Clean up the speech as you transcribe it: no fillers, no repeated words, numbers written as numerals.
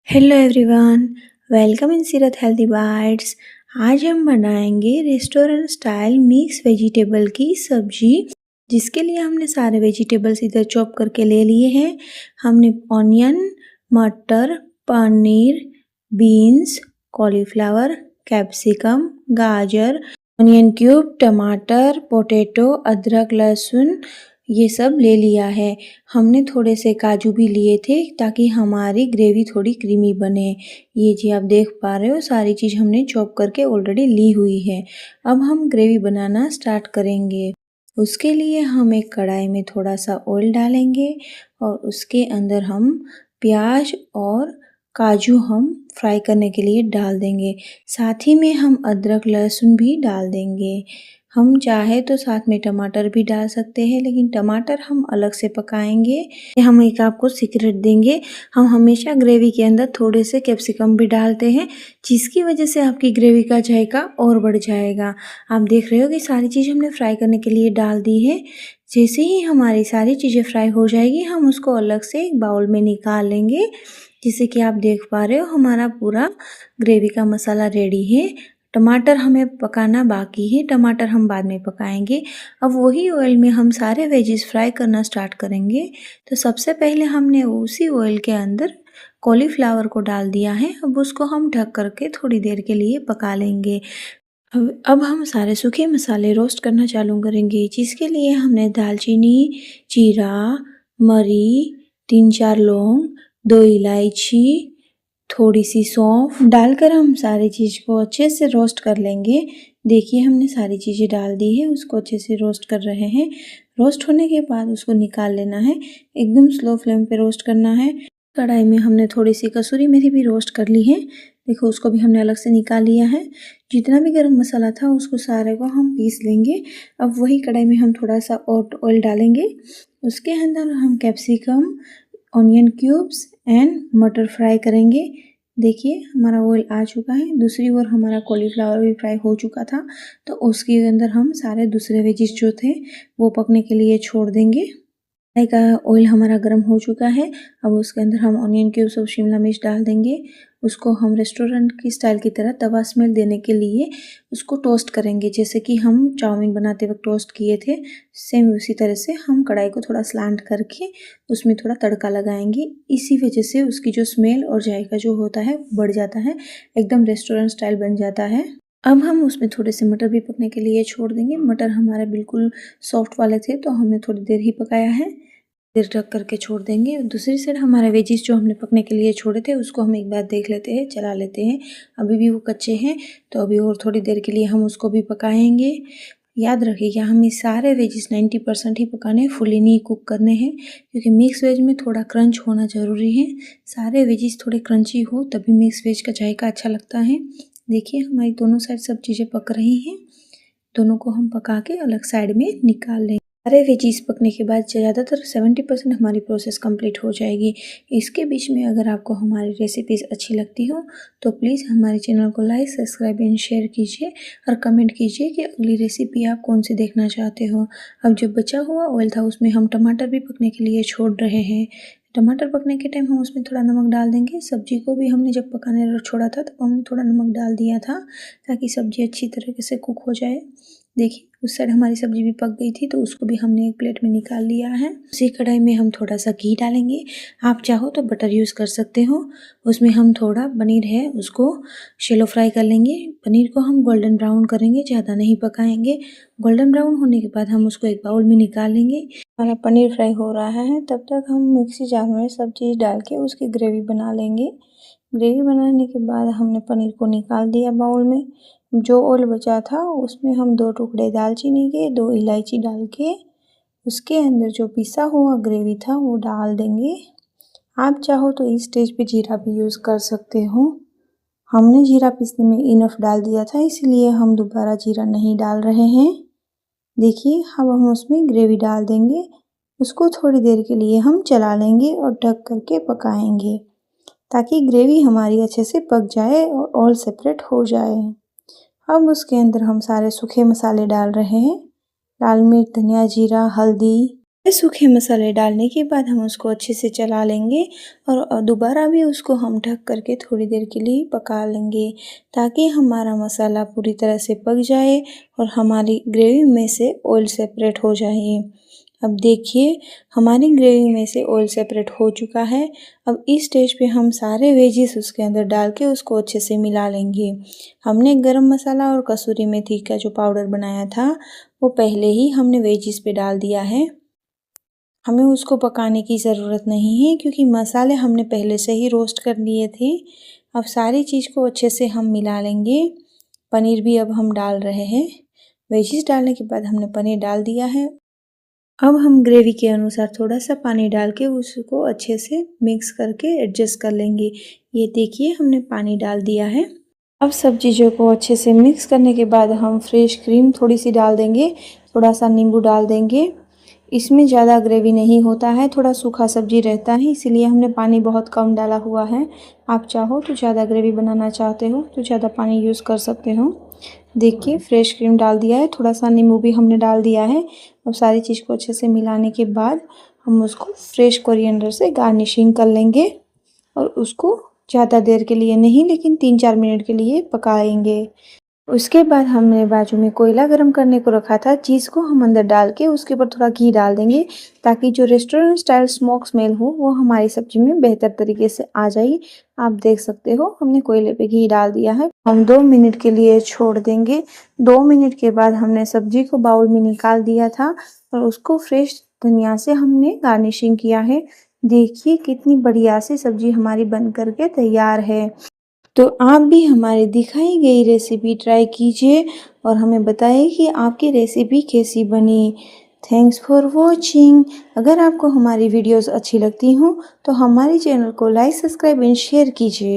Hello everyone, welcome in सीरत healthy bytes. आज हम बनाएंगे रेस्टोरेंट स्टाइल मिक्स वेजिटेबल की सब्जी, जिसके लिए हमने सारे वेजिटेबल्स इधर चॉप करके ले लिए हैं। हमने ऑनियन, मटर, पनीर, बीन्स, कॉलीफ्लावर, कैप्सिकम, गाजर, ऑनियन क्यूब, टमाटर, पोटैटो, अदरक, लहसुन ये सब ले लिया है। हमने थोड़े से काजू भी लिए थे ताकि हमारी ग्रेवी थोड़ी क्रीमी बने। ये जी आप देख पा रहे हो, सारी चीज़ हमने चॉप करके ऑलरेडी ली हुई है। अब हम ग्रेवी बनाना स्टार्ट करेंगे। उसके लिए हम एक कढ़ाई में थोड़ा सा ऑयल डालेंगे और उसके अंदर हम प्याज और काजू हम फ्राई करने के लिए डाल देंगे। साथ ही में हम अदरक लहसुन भी डाल देंगे। हम चाहे तो साथ में टमाटर भी डाल सकते हैं, लेकिन टमाटर हम अलग से पकाएंगे। हम एक आपको सीक्रेट देंगे, हम हमेशा ग्रेवी के अंदर थोड़े से कैप्सिकम भी डालते हैं, जिसकी वजह से आपकी ग्रेवी का जायका और बढ़ जाएगा। आप देख रहे हो कि सारी चीज़ हमने फ्राई करने के लिए डाल दी है। जैसे ही हमारी सारी चीज़ें फ्राई हो जाएगी, हम उसको अलग से एक बाउल में निकाल लेंगे। जैसे कि आप देख पा रहे हो, हमारा पूरा ग्रेवी का मसाला रेडी है। टमाटर हमें पकाना बाकी है, टमाटर हम बाद में पकाएंगे। अब वही ऑयल में हम सारे वेजिस फ्राई करना स्टार्ट करेंगे। तो सबसे पहले हमने उसी ऑयल के अंदर कॉलीफ्लावर को डाल दिया है। अब उसको हम ढक करके थोड़ी देर के लिए पका लेंगे। अब हम सारे सूखे मसाले रोस्ट करना चालू करेंगे, जिसके लिए हमने दालचीनी, जीरा, मरी, 3-4 लौंग, 2 इलायची, थोड़ी सी सौंफ डालकर हम सारी चीज़ को अच्छे से रोस्ट कर लेंगे। देखिए हमने सारी चीज़ें डाल दी है, उसको अच्छे से रोस्ट कर रहे हैं। रोस्ट होने के बाद उसको निकाल लेना है, एकदम स्लो फ्लेम पे रोस्ट करना है। कढ़ाई में हमने थोड़ी सी कसूरी मेथी भी रोस्ट कर ली है। देखो उसको भी हमने अलग से निकाल लिया है। जितना भी गरम मसाला था उसको सारे को हम पीस लेंगे। अब वही कढ़ाई में हम थोड़ा सा और ऑयल डालेंगे। उसके अंदर हम कैप्सिकम, ऑनियन क्यूब्स एंड मटर फ्राई करेंगे। देखिए हमारा ऑयल आ चुका है। दूसरी ओर हमारा कॉलीफ्लावर भी फ्राई हो चुका था, तो उसके अंदर हम सारे दूसरे वेजिस जो थे वो पकने के लिए छोड़ देंगे। कढ़ाई का ऑयल हमारा गर्म हो चुका है। अब उसके अंदर हम ऑनियन क्यूब्स और शिमला मिर्च डाल देंगे। उसको हम रेस्टोरेंट की स्टाइल की तरह तवा स्मेल देने के लिए उसको टोस्ट करेंगे, जैसे कि हम चाउमीन बनाते वक्त टोस्ट किए थे। सेम उसी तरह से हम कढ़ाई को थोड़ा स्लांट करके उसमें थोड़ा तड़का लगाएंगे। इसी वजह से उसकी जो स्मेल और जायका जो होता है बढ़ जाता है, एकदम रेस्टोरेंट स्टाइल बन जाता है। अब हम उसमें थोड़े से मटर भी पकने के लिए छोड़ देंगे। मटर हमारे बिल्कुल सॉफ्ट वाले थे, तो हमने थोड़ी देर ही पकाया है। देर ढक करके छोड़ देंगे। दूसरी साइड हमारे वेजिस जो हमने पकने के लिए छोड़े थे उसको हम एक बार देख लेते हैं, चला लेते हैं। अभी भी वो कच्चे हैं, तो अभी और थोड़ी देर के लिए हम उसको भी पकाएंगे। याद रखिएगा हमें सारे वेजिस 90% ही पकाने हैं, फुली नहीं कुक करने हैं, क्योंकि मिक्स वेज में थोड़ा क्रंच होना ज़रूरी है। सारे वेजिस थोड़े क्रंची हो तभी मिक्स वेज का जायका अच्छा लगता है। देखिए हमारी दोनों साइड सब चीज़ें पक रही हैं। दोनों को हम पका के अलग साइड में निकाल लेंगे। सारे वेजीज पकने के बाद ज़्यादातर 70% हमारी प्रोसेस कंप्लीट हो जाएगी। इसके बीच में अगर आपको हमारी रेसिपीज़ अच्छी लगती हो तो प्लीज़ हमारे चैनल को लाइक, सब्सक्राइब एंड शेयर कीजिए और कमेंट कीजिए कि अगली रेसिपी आप कौन सी देखना चाहते हो। अब जो बचा हुआ ऑयल था उसमें हम टमाटर भी पकने के लिए छोड़ रहे हैं। टमाटर पकने के टाइम हम उसमें थोड़ा नमक डाल देंगे। सब्जी को भी हमने जब पकाने छोड़ा था तो हमने थोड़ा नमक डाल दिया था, ताकि सब्जी अच्छी तरीके से कुक हो जाए। देखिए उस साइड हमारी सब्जी भी पक गई थी, तो उसको भी हमने एक प्लेट में निकाल लिया है। उसी कढ़ाई में हम थोड़ा सा घी डालेंगे। आप चाहो तो बटर यूज़ कर सकते हो। उसमें हम थोड़ा पनीर है उसको शैलो फ्राई कर लेंगे। पनीर को हम गोल्डन ब्राउन करेंगे, ज़्यादा नहीं पकाएंगे। गोल्डन ब्राउन होने के बाद हम उसको एक बाउल में निकाल लेंगे। हमारा पनीर फ्राई हो रहा है, तब तक हम मिक्सी जार में सब चीज़ डाल के उसकी ग्रेवी बना लेंगे। ग्रेवी बनाने के बाद हमने पनीर को निकाल दिया बाउल में। जो ऑयल बचा था उसमें हम 2 टुकड़े दालचीनी के, 2 इलायची डाल के उसके अंदर जो पिसा हुआ ग्रेवी था वो डाल देंगे। आप चाहो तो इस स्टेज पे जीरा भी यूज़ कर सकते हो। हमने जीरा पीसने में इनफ डाल दिया था, इसलिए हम दोबारा जीरा नहीं डाल रहे हैं। देखिए अब हम उसमें ग्रेवी डाल देंगे। उसको थोड़ी देर के लिए हम चला लेंगे और ढक करके पकाएंगे, ताकि ग्रेवी हमारी अच्छे से पक जाए और ऑयल सेपरेट हो जाए। अब उसके अंदर हम सारे सूखे मसाले डाल रहे हैं। लाल मिर्च, धनिया, जीरा, हल्दी। सूखे मसाले डालने के बाद हम उसको अच्छे से चला लेंगे और दोबारा भी उसको हम ढक करके थोड़ी देर के लिए पका लेंगे ताकि हमारा मसाला पूरी तरह से पक जाए और हमारी ग्रेवी में से ऑयल सेपरेट हो जाए। अब देखिए हमारी ग्रेवी में से ऑयल सेपरेट हो चुका है। अब इस स्टेज पे हम सारे वेजिस उसके अंदर डाल के उसको अच्छे से मिला लेंगे। हमने गरम मसाला और कसूरी मेथी का जो पाउडर बनाया था वो पहले ही हमने वेजिस पे डाल दिया है। हमें उसको पकाने की ज़रूरत नहीं है क्योंकि मसाले हमने पहले से ही रोस्ट कर लिए थे। अब सारी चीज़ को अच्छे से हम मिला लेंगे। पनीर भी अब हम डाल रहे हैं। वेजिस डालने के बाद हमने पनीर डाल दिया है। अब हम ग्रेवी के अनुसार थोड़ा सा पानी डाल के उसको अच्छे से मिक्स करके एडजस्ट कर लेंगे। ये देखिए हमने पानी डाल दिया है। अब सब चीज़ों को अच्छे से मिक्स करने के बाद हम फ्रेश क्रीम थोड़ी सी डाल देंगे, थोड़ा सा नींबू डाल देंगे। इसमें ज़्यादा ग्रेवी नहीं होता है, थोड़ा सूखा सब्जी रहता है, इसीलिए हमने पानी बहुत कम डाला हुआ है। आप चाहो तो ज़्यादा ग्रेवी बनाना चाहते हो तो ज़्यादा पानी यूज़ कर सकते हो। देखिए फ्रेश क्रीम डाल दिया है, थोड़ा सा नींबू भी हमने डाल दिया है। अब सारी चीज़ को अच्छे से मिलाने के बाद हम उसको फ्रेश कोरिएंडर से गार्निशिंग कर लेंगे और उसको ज़्यादा देर के लिए नहीं लेकिन 3-4 मिनट के लिए पकाएंगे। उसके बाद हमने बाजू में कोयला गर्म करने को रखा था। चीज़ को हम अंदर डाल के उसके ऊपर थोड़ा घी डाल देंगे ताकि जो रेस्टोरेंट स्टाइल स्मोक स्मेल हो वो हमारी सब्जी में बेहतर तरीके से आ जाए। आप देख सकते हो हमने कोयले पे घी डाल दिया है। हम 2 मिनट के लिए छोड़ देंगे। 2 मिनट के बाद हमने सब्जी को बाउल में निकाल दिया था और उसको फ्रेश धनिया से हमने गार्निशिंग किया है। देखिए कितनी बढ़िया सी सब्जी हमारी बन करके तैयार है। तो आप भी हमारी दिखाई गई रेसिपी ट्राई कीजिए और हमें बताइए कि आपकी रेसिपी कैसी बनी। Thanks for watching. अगर आपको हमारी वीडियोस अच्छी लगती हों तो हमारे चैनल को लाइक, सब्सक्राइब एंड शेयर कीजिए।